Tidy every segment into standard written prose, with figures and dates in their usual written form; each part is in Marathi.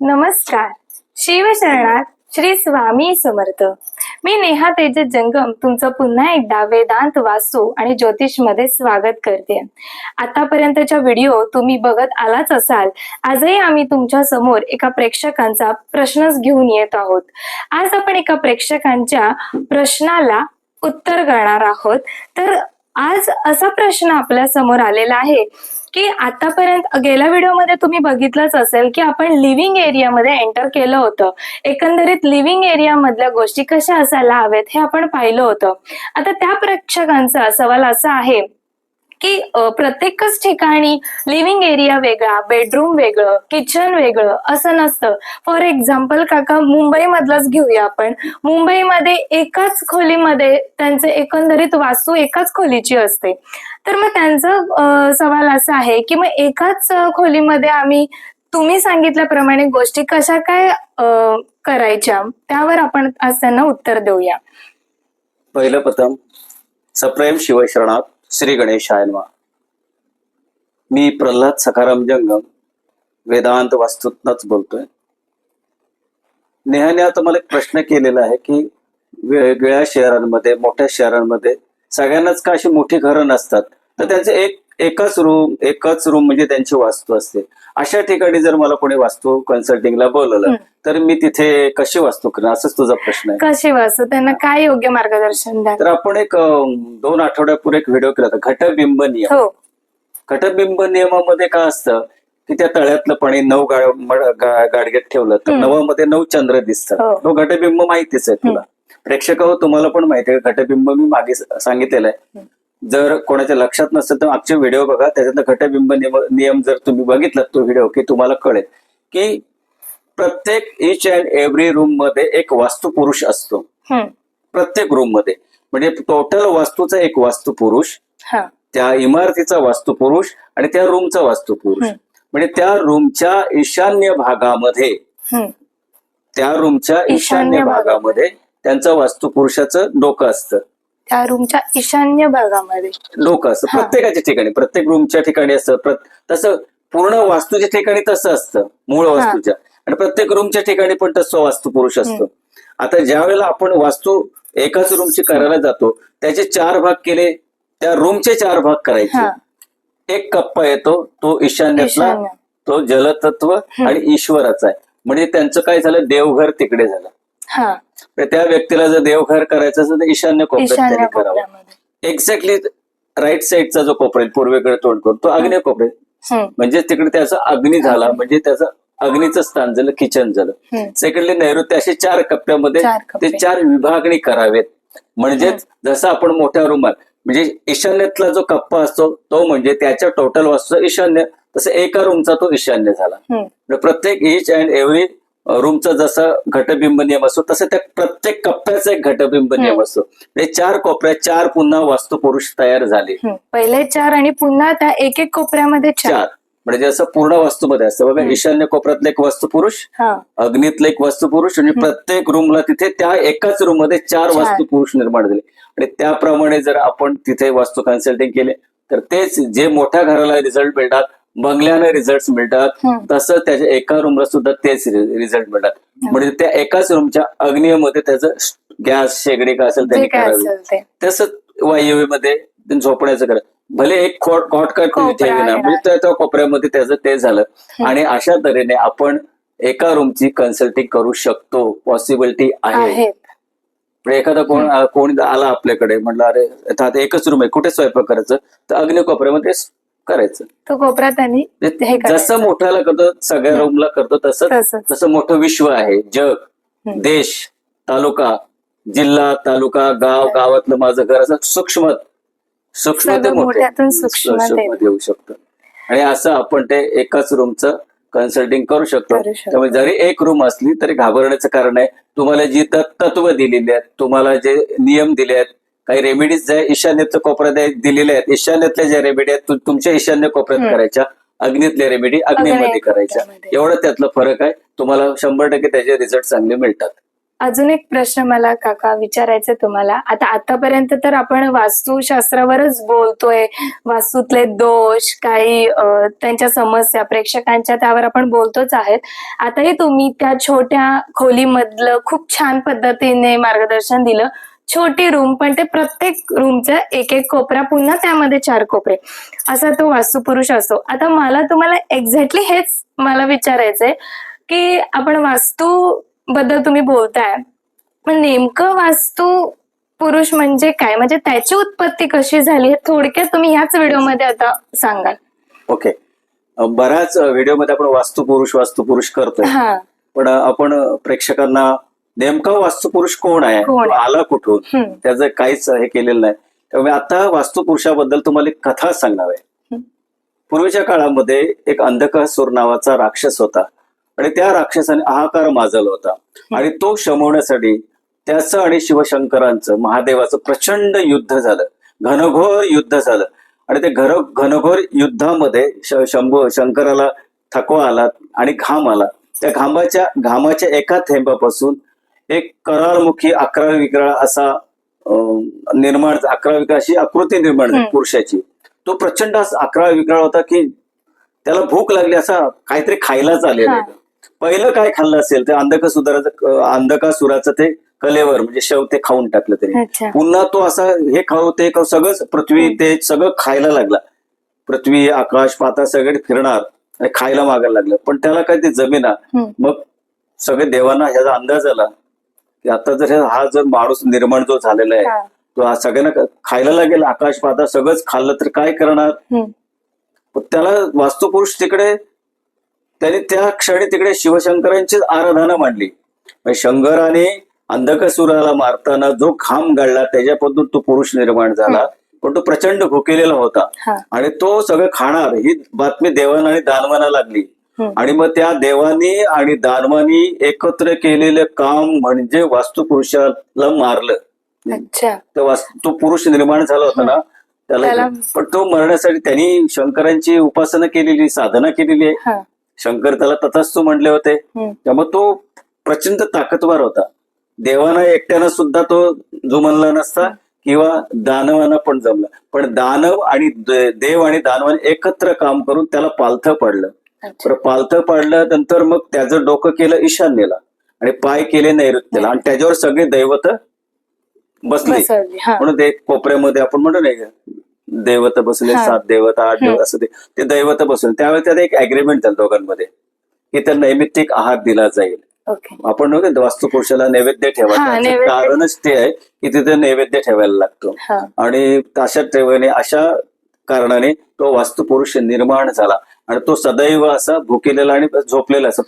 नमस्कार. शिवशरणात श्री स्वामी समर्थ. मी नेहा तेजस जंगम तुमचं पुन्हा एकदा वेदांत वास्तू आणि ज्योतिष मध्ये स्वागत करते. आतापर्यंतच्या व्हिडिओ तुम्ही बघत आलाच असाल. आजही आम्ही तुमच्या समोर एका प्रेक्षकांचा प्रश्नच घेऊन येत आहोत. आज आपण एका प्रेक्षकांच्या प्रश्नाला उत्तर करणार आहोत. तर आज असा प्रश्न आपल्या समोर आलेला आहे की आतापर्यंत गेल्या व्हिडिओमध्ये तुम्ही बघितलंच असेल की आपण लिव्हिंग एरियामध्ये एंटर केलं होतं. एकंदरीत लिव्हिंग एरिया मधल्या गोष्टी कशा असायला हवेत हे आपण पाहिलं होतं. आता त्या प्रेक्षकांचा सवाल असा आहे की प्रत्येकच ठिकाणी लिव्हिंग एरिया वेगळा, बेडरूम वेगळं, किचन वेगळं असं नसतं. फॉर एक्झाम्पल काका, मुंबई मधलंच घेऊया आपण. मुंबईमध्ये एकाच खोलीमध्ये त्यांचे एकंदरीत वास्तू एकाच खोलीची असते. तर मग त्यांचा सवाल असा आहे की मग एकाच खोलीमध्ये आम्ही तुम्ही सांगितल्याप्रमाणे गोष्टी कशा काय करायच्या, त्यावर आपण आज त्यांना उत्तर देऊया. पहिलं प्रथम सप्रेम शिवशरणात श्री गणेशाय नमः. मी प्रल्हाद सखाराम जंगम वेदांत वास्तूतनच बोलतोय. नेहाने आता मला एक प्रश्न केलेला आहे की वेगवेगळ्या शहरांमध्ये, मोठ्या शहरांमध्ये सगळ्यांनाच का अशी मोठी घरं नसतात, तर त्यांचे एकच रूम म्हणजे त्यांची वास्तू असते. अशा ठिकाणी जर मला कोणी वास्तू कन्सल्टिंगला बोलवलं तर मी तिथे कशी वास्तू करणार, असंच तुझा प्रश्न आहे. कशी वास्तू, त्यांना काय योग्य मार्गदर्शन द्या. तर आपण एक 2 आठवड्यापूर्वी एक व्हिडिओ केला होता, घटबिंब नियम. हो. घटबिंब नियमामध्ये काय असतं की त्या तळ्यातलं पाणी 9 गाडग्यात ठेवलं तर 9 मध्ये 9 चंद्र दिसतात. तो घटबिंब माहितीच आहे तुला. प्रेक्षक हो, तुम्हाला पण माहिती आहे घटबिंब मी मागे सांगितलेलं आहे. जर कोणाच्या लक्षात नसेल तर मागचे व्हिडिओ बघा, त्याच्यातला घटबिंब नियम जर तुम्ही बघितलात तो व्हिडिओ की तुम्हाला कळेल की प्रत्येक इच अँड एव्हरी रूम मध्ये एक वास्तू पुरुष असतो. प्रत्येक रूम मध्ये, म्हणजे टोटल वास्तूचा एक वास्तू पुरुष, त्या इमारतीचा वास्तू पुरुष आणि त्या रूमचा वास्तू पुरुष. म्हणजे त्या रूमच्या ईशान्य भागामध्ये, त्या रूमच्या ईशान्य भागामध्ये त्यांचं वास्तू पुरुषाचं डोकं असतं. त्या रूमच्या ईशान्य भागामध्ये डोकं असतं प्रत्येकाच्या ठिकाणी, प्रत्येक रूमच्या ठिकाणी असतं. तसं पूर्ण वास्तूच्या ठिकाणी तसं असतं, मूळ वास्तूच्या. आणि प्रत्येक रूमच्या ठिकाणी पण तसं वास्तू पुरुष असतो. आता ज्या वेळेला आपण वास्तू एकाच रूमची करायला जातो, त्याचे 4 भाग केले, त्या रूमचे 4 भाग करायचे. एक कप्पा येतो तो ईशान्येतला, तो जलतत्व आणि ईश्वराचा आहे. म्हणजे त्यांचं काय झालं, देवघर तिकडे झालं. त्या व्यक्तीला जर देवघर करायचं असेल तर ईशान्य कोपऱ्यात त्यांनी करावं. एक्झॅक्टली राईट साईडचा जो कोपरा पूर्वेकडे तोंड करून तो आग्नेय कोपऱ्यात, म्हणजे तिकडे त्याचा अग्नी झाला, म्हणजे त्याचं अग्नीचं स्थान झालं, किचन झालं. सेकंडली नैऋत्य. असे 4 कप्प्यामध्ये ते 4 विभागणी करावेत. म्हणजे जसं आपण मोठ्या रूमात, म्हणजे ईशान्येतला जो कप्पा असतो तो म्हणजे त्याच्या टोटल वास्तूचा ईशान्य, तसं एका रूमचा तो ईशान्य झाला. प्रत्येक इच अँड एव्हरी रूमचा जसा घटबिंब नियम असतो तसं त्या प्रत्येक कप्प्याचा एक घटबिंब नियम असतो. म्हणजे 4 कोपऱ्यात 4 पुन्हा वास्तू पुरुष तयार झाले. पहिले 4 आणि पुन्हा त्या एक कोपऱ्यामध्ये 4. म्हणजे जसं पूर्ण वास्तूमध्ये असतं बघा, ईशान्य कोपऱ्यातलं एक वास्तू पुरुष, अग्नीतलं एक वास्तू पुरुष, आणि प्रत्येक रूमला तिथे त्या एकाच रूम मध्ये 4 वास्तू पुरुष निर्माण झाले. आणि त्याप्रमाणे जर आपण तिथे वास्तू कन्सल्टिंग केले तर तेच जे मोठ्या घराला रिझल्ट मिळतात, बंगल्याने रिझल्ट मिळतात, तसं त्याच्या एका रूमला सुद्धा तेच रिझल्ट मिळतात. म्हणजे त्या एकाच रूमच्या अग्नीमध्ये त्याचं गॅस शेगडी का असेल त्यांनी करावी. तसंच वायव्यमध्ये झोपण्याचं करा, भले एक कॉट ठेवी ना, म्हणजे त्या कोपऱ्यामध्ये त्याचं ते झालं. आणि अशा तऱ्हेने आपण एका रूमची कन्सल्टिंग करू शकतो, पॉसिबिलिटी आहे. एखादा कोण आला आपल्याकडे, म्हटलं अरे आता एकच रूम आहे, कुठे स्वयंपाक करायचं, तर अग्नी कोपऱ्यामध्ये करायचं. तो कोपरा त्यांनी जसं मोठ्याला करतो, सगळ्या रूमला करतो, तसं मोठं विश्व आहे. जग, देश, तालुका, जिल्हा, तालुका, गाव, गावातलं माझं घर, असं सूक्ष्म ते मोठ्यातून सूक्ष्म येऊ शकतं. आणि असं आपण ते एकाच रूमचं कन्सल्टिंग करू शकतो. त्यामुळे जरी एक रूम असली तरी घाबरण्याचं कारण नाही. तुम्हाला जी तत्व दिलेली आहेत, तुम्हाला जे नियम दिले आहेत, काही रेमेडीज ज्या ईशान्येच्या कोपऱ्यात दिलेल्या आहेत, ईशान्येतल्या ज्या रेमेडी आहेत तुमच्या ईशान्य कोपऱ्यात करायच्या, अग्नीतल्या रेमेडी अग्नीमध्ये करायच्या. एवढं त्यातलं फरक आहे. तुम्हाला 100% त्याचे रिझल्ट चांगले मिळतात. अजून एक प्रश्न मला काका विचारायचा तुम्हाला. आता आतापर्यंत तर आपण वास्तुशास्त्रावरच बोलतोय, वास्तूतले दोष, काही त्यांच्या समस्या प्रेक्षकांच्या त्यावर आपण बोलतोच आहेत. आताही तुम्ही त्या छोट्या खोलीमधलं खूप छान पद्धतीने मार्गदर्शन दिलं. छोटी रूम पण ते प्रत्येक रूमचा एक एक कोपरा, पुन्हा त्यामध्ये 4 कोपरे, असा तो वास्तुपुरुष असतो. आता मला तुम्हाला एक्झॅक्टली हेच मला विचारायचंय की आपण वास्तू बद्दल तुम्ही बोलताय, पण नेमकं वास्तू पुरुष म्हणजे काय, म्हणजे त्याची उत्पत्ती कशी झाली हे थोडक्यात तुम्ही ह्याच व्हिडिओमध्ये आता सांगाल. ओके. बऱ्याच व्हिडिओमध्ये आपण वास्तुपुरुष करतोय, हा. पण आपण प्रेक्षकांना नेमका वास्तुपुरुष कोण आहे, कोण तो आला कुठून, हम्म. त्याचं काहीच हे केलेलं नाही. त्यामुळे आता वास्तुपुरुषाबद्दल तुम्हाला एक कथा सांगणार आहे. पूर्वीच्या काळामध्ये एक अंधकासूर नावाचा राक्षस होता आणि त्या राक्षसाने हाहाकार माजवला होता आणि तो शमवण्यासाठी त्याचं आणि शिवशंकरांचं, महादेवाचं प्रचंड युद्ध झालं, घनघोर युद्ध झालं. आणि ते घनघोर युद्धामध्ये शंकराला थकवा आला आणि घाम आला. त्या घामाच्या एका थेंबापासून एक कराळमुखी 11 विकराळ असा निर्माण, 11 विकराळ अशी आकृती निर्माण झाली पुरुषाची. तो प्रचंड 11 विकराळ होता की त्याला भूक लागली, असा काहीतरी खायलाच आलेलं. पहिलं काय खाल्लं असेल ते अंधकासुराचं ते कलेवर म्हणजे शेव ते खाऊन टाकलं त्याने. पुन्हा तो असा हे खाऊ ते खाऊ सगळंच पृथ्वी ते सगळं खायला लागला. पृथ्वी आकाश पाताळ सगळे फिरणार आणि खायला मागायला लागलं, पण त्याला काय ते जमेना. मग सगळे देवांना ह्याचा अंदाज आला की आता जर हा जर माणूस निर्माण जो झालेला आहे तो हा सगळ्यांना खायला लागेल, आकाश पाताळ सगळंच खाल्लं तर काय करणार. त्याला वास्तुपुरुष तिकडे त्याने त्या क्षणी तिकडे शिवशंकरांचीच आराधना मांडली. शंकराने अंधकासुराला मारताना जो घाम गाळला त्याच्यापासून तो पुरुष निर्माण झाला, पण तो प्रचंड भुकेलेला होता आणि तो सगळं खाणार. ही बातमी देवांना आणि दानवांना लागली आणि मग त्या देवांनी आणि दानवांनी एकत्र केलेलं काम म्हणजे वास्तुपुरुषाला मारलं. तो पुरुष निर्माण झाला होता ना त्याला, पण तो मरण्यासाठी त्यांनी शंकरांची उपासना केलेली, साधना केलेली आहे. शंकर त्याला तथास्तु म्हणले होते. त्यामुळे तो प्रचंड ताकदवार होता. देवांना एकट्यानं सुद्धा तो जुमनला नसता किंवा दानवांना पण जमला, पण दानव आणि देव आणि दानवाने एकत्र काम करून त्याला पालथं पाडलं. पालथं पाडल्यानंतर मग त्याचं डोकं केलं ईशान्येला आणि पाय केले नैऋत्येला आणि त्याच्यावर सगळे दैवत बसले. म्हणून ते कोपऱ्यामध्ये आपण म्हणतो नाही का, देवता बसले, 7 देवता 8 देवता असं ते दैवत बसले. त्यावेळी त्यात एक अग्रीमेंट झालं दोघांमध्ये की त्या नैमित्तिक आहार दिला जाईल. आपण वास्तुपुरुषाला नैवेद्य ठेवायचं कारणच ते आहे की तिथे नैवेद्य ठेवायला लागतो आणि अशा कारणाने तो वास्तुपुरुष निर्माण झाला आणि तो सदैव असा भुकेलेला आणि झोपलेला, असं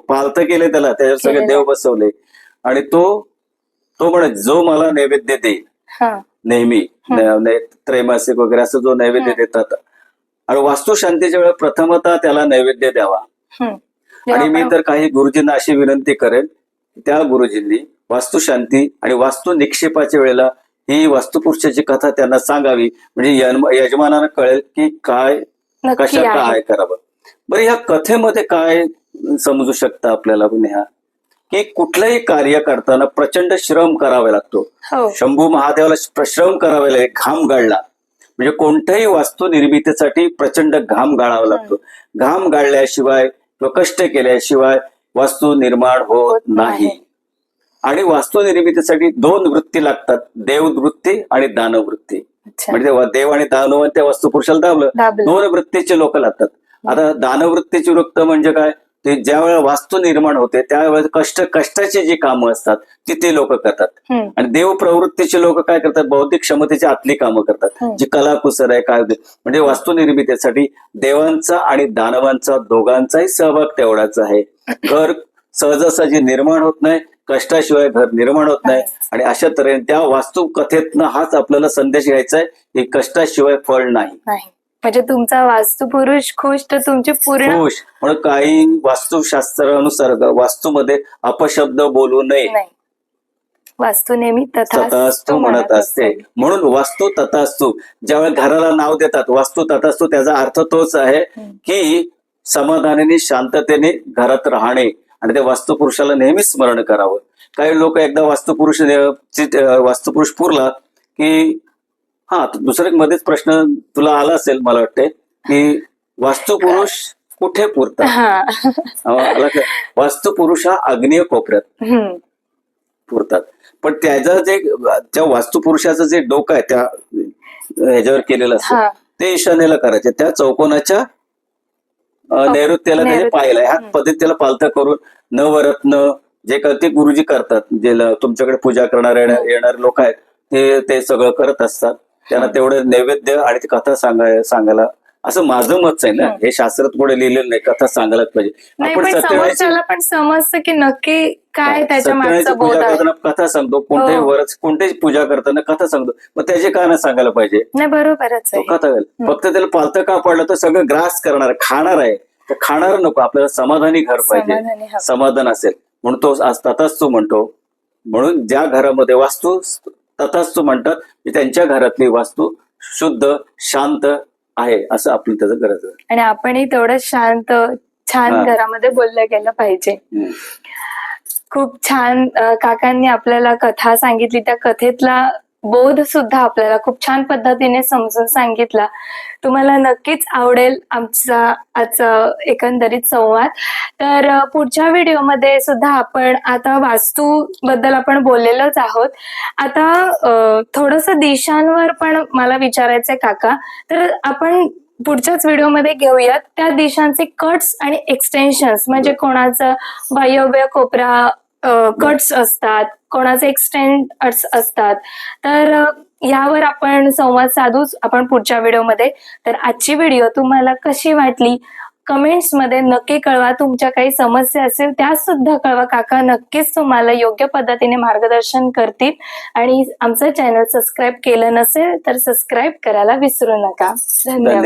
पालतं केले त्याला, त्याच्यावर सगळे देव बसवले आणि तो म्हणे जो मला नैवेद्य देईल नेहमी त्रैमासिक वगैरे असं जो नैवेद्य देतात आणि वास्तुशांतीच्या वेळेला प्रथमतः त्याला नैवेद्य द्यावा. आणि मी तर काही गुरुजींना अशी विनंती करेन, त्या गुरुजींनी वास्तुशांती आणि वास्तु निक्षेपाच्या वेळेला ही वास्तुपुरुषाची कथा त्यांना सांगावी, म्हणजे यजमानानं कळेल की काय काय करावं. बरं, ह्या कथेमध्ये काय समजू शकतं आपल्याला नेहा, की कुठलंही कार्य करताना प्रचंड श्रम करावा लागतो. शंभू महादेवाला श्रम करावे लागले, घाम गाळला. म्हणजे कोणत्याही वास्तू निर्मितीसाठी प्रचंड घाम गाळावा लागतो. घाम गाळल्याशिवाय किंवा कष्ट केल्याशिवाय वास्तू निर्माण होत नाही. आणि वास्तू निर्मितीसाठी 2 वृत्ती लागतात, देववृत्ती आणि दानववृत्ती. म्हणजे देव आणि दानव त्या वास्तुपुरुषाला दाबलं, 2 वृत्तीचे लोक लागतात. आता दानववृत्तीची वृत्त म्हणजे काय, ते ज्या वेळेला वास्तू निर्माण होते त्यावेळेस कष्टाची जी कामं असतात ती ते लोक करतात. आणि देव प्रवृत्तीचे लोक काय करतात, बौद्धिक क्षमतेची आतली कामं करतात, जी कलाकुसर आहे काय. म्हणजे वास्तू निर्मितीसाठी देवांचा आणि दानवांचा दोघांचाही सहभाग तेवढाच आहे. घर सहजासहजी निर्माण होत नाही, कष्टाशिवाय घर निर्माण होत नाही. आणि अशा तऱ्हेने त्या वास्तू कथेतनं हाच आपल्याला संदेश घ्यायचा आहे की कष्टाशिवाय फळ नाही. म्हणजे तुमचा वास्तुपुरुष खुश तर तुमची पूर्ण खुश. म्हणून काही वास्तुशास्त्रानुसार वास्तूमध्ये अपशब्द बोलू नये, वास्तू नेहमी तथास्तु म्हणत असते. म्हणून वास्तू तथास्तु ज्यावेळेला घराला नाव देतात वास्तू तथास्तु, त्याचा अर्थ तोच आहे की समाधानाने शांततेने घरात राहणे आणि त्या वास्तुपुरुषाला नेहमी स्मरण करावं. काही लोक एकदा वास्तुपुरुष पुरला की हा दुसऱ्या मध्येच प्रश्न तुला आला असेल मला वाटते की वास्तुपुरुष कुठे पुरतात. वास्तुपुरुष हा आग्नेय कोपऱ्यात पुरतात. पण त्या वास्तुपुरुषाचं जे डोकं आहे त्या ह्याच्यावर केलेलं असतं ते ईशान्येला करायचे. त्या चौकोनाच्या नैऋत्याला त्याचे पाहिलं ह्या पद्धतीत त्याला पालथा करून नवरत्न जे ते गुरुजी करतात. जे तुमच्याकडे पूजा करणारे येणारे लोक आहेत ते सगळं करत असतात. त्यांना तेवढं नैवेद्य आणि ती कथा सांगायला असं माझं मत आहे ना. हे शास्त्रात पुढे लिहिलेलं नाही, कथा सांगायलाच पाहिजे. आपण सत्यनारायणाची पण समजतं की नक्की काय त्याच्या मागचा बोध पूजा आहे. करताना कथा सांगतो, कोणत्याही पूजा करताना कथा सांगतो, मग त्याचे कारण सांगायला पाहिजे. नाही बरोबरच आहे. कथा फक्त त्याला पालतं का पडलं तर सगळं ग्रास करणार खाणार आहे तर खाणार नको. आपल्याला समाधानी घर पाहिजे, समाधान असेल म्हणून तो आज तथास्तु म्हणतो. म्हणून ज्या घरामध्ये वास्तू तथास्तु म्हणतात त्यांच्या घरातली वास्तू शुद्ध शांत आहे असं आपलं त्याचं गरज आहे. आणि आपणही तेवढं शांत छान घरामध्ये बोललं गेलं पाहिजे. खूप छान काकांनी आपल्याला कथा सांगितली. त्या कथेतला बोध सुद्धा आपल्याला खूप छान पद्धतीने समजून सांगितला. तुम्हाला नक्कीच आवडेल आमचा आजचा एकंदरीत संवाद. तर पुढच्या व्हिडिओमध्ये सुद्धा आपण आता वास्तू बद्दल आपण बोललेलोच आहोत. आता थोडंसं दिशांवर पण मला विचारायचंय काका. तर आपण पुढच्याच व्हिडिओमध्ये घेऊयात त्या दिशांचे कट्स आणि एक्सटेन्शन्स. म्हणजे कोणाचं वायव्य कोपरा कट्स असतात, कोणाचे एक्सटेंड्स असतात. तर यावर आपण संवाद साधूच आपण पुढच्या व्हिडिओमध्ये. तर आजची व्हिडिओ तुम्हाला कशी वाटली कमेंट्स मध्ये नक्की कळवा. तुमच्या काही समस्या असेल त्या सुद्धा कळवा. काका नक्कीच तुम्हाला योग्य पद्धतीने मार्गदर्शन करतील. आणि आमचं चॅनल सबस्क्राईब केलं नसेल तर सबस्क्राईब करायला विसरू नका. धन्यवाद.